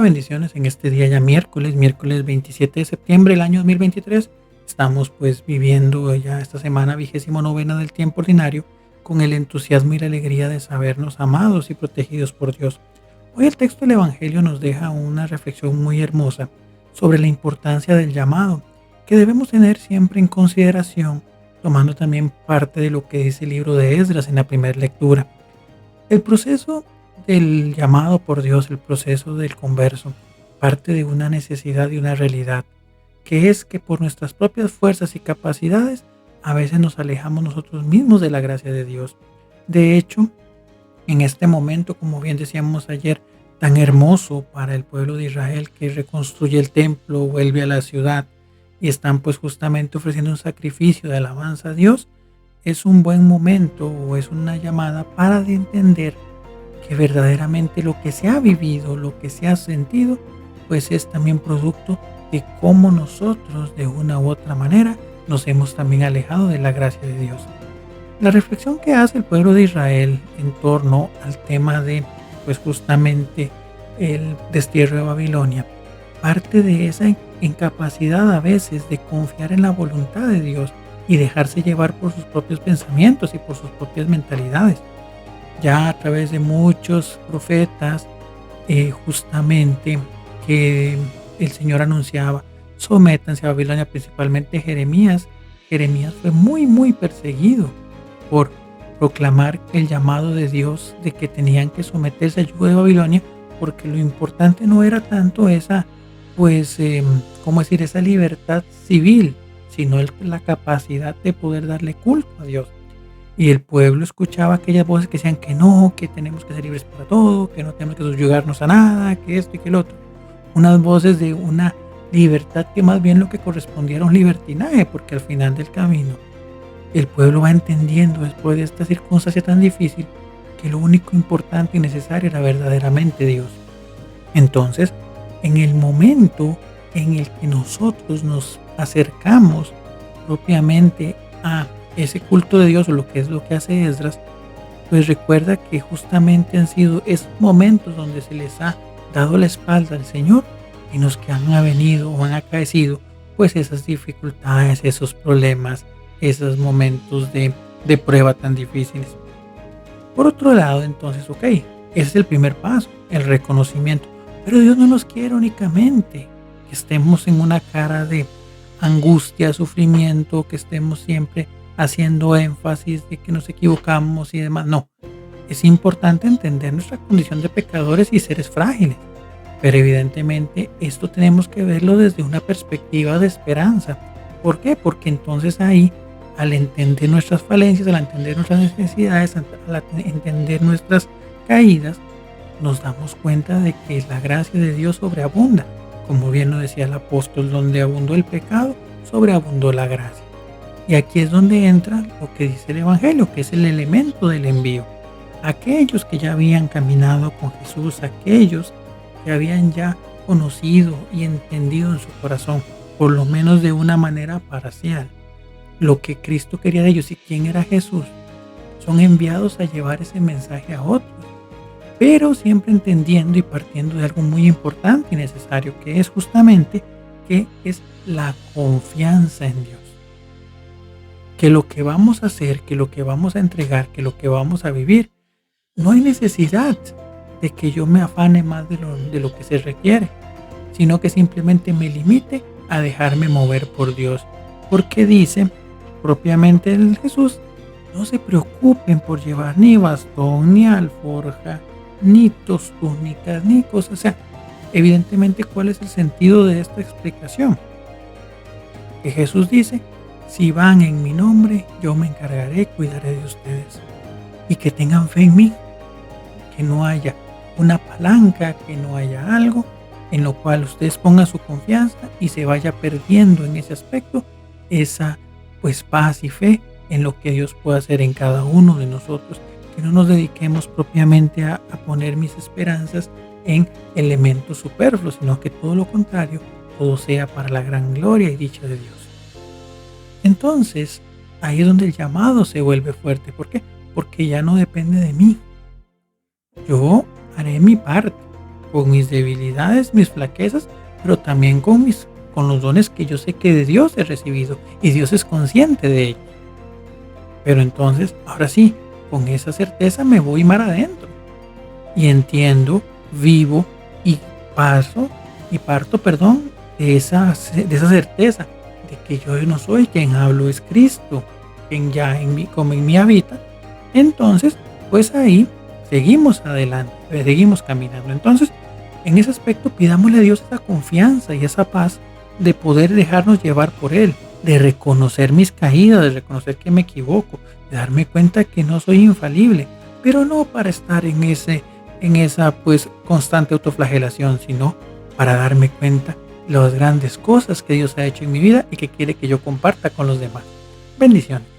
bendiciones en este día ya miércoles 27 de septiembre del año 2023. Estamos pues viviendo ya esta semana 29ª del tiempo ordinario con el entusiasmo y la alegría de sabernos amados y protegidos por Dios. Hoy el texto del Evangelio nos deja una reflexión muy hermosa sobre la importancia del llamado que debemos tener siempre en consideración, tomando también parte de lo que dice el libro de Esdras en la primera lectura. El proceso del llamado por Dios, el proceso del converso, parte de una necesidad y una realidad, que es que por nuestras propias fuerzas y capacidades a veces nos alejamos nosotros mismos de la gracia de Dios. De hecho, en este momento, como bien decíamos ayer, tan hermoso para el pueblo de Israel que reconstruye el templo, vuelve a la ciudad y están pues justamente ofreciendo un sacrificio de alabanza a Dios, es un buen momento o es una llamada para de entender que verdaderamente lo que se ha vivido, lo que se ha sentido, pues es también producto de cómo nosotros de una u otra manera nos hemos también alejado de la gracia de Dios. La reflexión que hace el pueblo de Israel en torno al tema de pues justamente el destierro de Babilonia parte de esa incapacidad a veces de confiar en la voluntad de Dios y dejarse llevar por sus propios pensamientos y por sus propias mentalidades. Ya a través de muchos profetas, justamente que el Señor anunciaba, sométanse a Babilonia, principalmente Jeremías. Jeremías fue muy perseguido por proclamar el llamado de Dios de que tenían que someterse al yugo de Babilonia, porque lo importante no era tanto esa, esa libertad civil, sino la capacidad de poder darle culto a Dios. Y el pueblo escuchaba aquellas voces que decían que no, que tenemos que ser libres para todo, que no tenemos que subyugarnos a nada, que esto y que el otro. Unas voces de una libertad que más bien lo que correspondía era un libertinaje, porque al final del camino el pueblo va entendiendo después de esta circunstancia tan difícil que lo único importante y necesario era verdaderamente Dios. Entonces, en el momento en el que nosotros nos acercamos propiamente a ese culto de Dios o lo que es lo que hace Esdras, pues recuerda que justamente han sido esos momentos donde se les ha dado la espalda al Señor y los que han venido o han acaecido pues esas dificultades, esos problemas, esos momentos de prueba tan difíciles. Por otro lado, entonces, ese es el primer paso, el reconocimiento. Pero Dios no nos quiere únicamente que estemos en una cara de angustia, sufrimiento, que estemos siempre haciendo énfasis de que nos equivocamos y demás. No, es importante entender nuestra condición de pecadores y seres frágiles. Pero evidentemente esto tenemos que verlo desde una perspectiva de esperanza. ¿Por qué? Porque entonces ahí, al entender nuestras falencias, al entender nuestras necesidades, al entender nuestras caídas, nos damos cuenta de que la gracia de Dios sobreabunda. Como bien lo decía el apóstol, donde abundó el pecado, sobreabundó la gracia. Y aquí es donde entra lo que dice el Evangelio, que es el elemento del envío. Aquellos que ya habían caminado con Jesús, aquellos que habían ya conocido y entendido en su corazón, por lo menos de una manera parcial, lo que Cristo quería de ellos y quién era Jesús, son enviados a llevar ese mensaje a otros, pero siempre entendiendo y partiendo de algo muy importante y necesario, que es justamente que es la confianza en Dios. Que lo que vamos a hacer, que lo que vamos a entregar, que lo que vamos a vivir, no hay necesidad de que yo me afane más de lo que se requiere, sino que simplemente me limite a dejarme mover por Dios. Porque dice propiamente el Jesús, no se preocupen por llevar ni bastón, ni alforja, ni dos túnicas, ni cosas. O sea, evidentemente, ¿cuál es el sentido de esta explicación? Que Jesús dice, si van en mi nombre, yo me encargaré y cuidaré de ustedes. Y que tengan fe en mí, que no haya una palanca, que no haya algo en lo cual ustedes pongan su confianza y se vaya perdiendo en ese aspecto esa paz y fe en lo que Dios puede hacer en cada uno de nosotros, que no nos dediquemos propiamente a poner mis esperanzas en elementos superfluos, sino que todo lo contrario, todo sea para la gran gloria y dicha de Dios. Entonces, ahí es donde el llamado se vuelve fuerte. ¿Por qué? Porque ya no depende de mí. Yo haré mi parte, con mis debilidades, mis flaquezas, pero también con los dones que yo sé que de Dios he recibido y Dios es consciente de ellos. Pero entonces, ahora sí, con esa certeza me voy mar adentro y entiendo, vivo y paso y parto, perdón, de esa certeza de que yo no soy quien hablo, es Cristo, quien ya en mí, como en mí habita. Entonces, pues ahí seguimos adelante, seguimos caminando. Entonces, en ese aspecto pidámosle a Dios esa confianza y esa paz de poder dejarnos llevar por Él, de reconocer mis caídas, de reconocer que me equivoco, de darme cuenta que no soy infalible, pero no para estar en esa pues constante autoflagelación, sino para darme cuenta de las grandes cosas que Dios ha hecho en mi vida y que quiere que yo comparta con los demás. Bendiciones.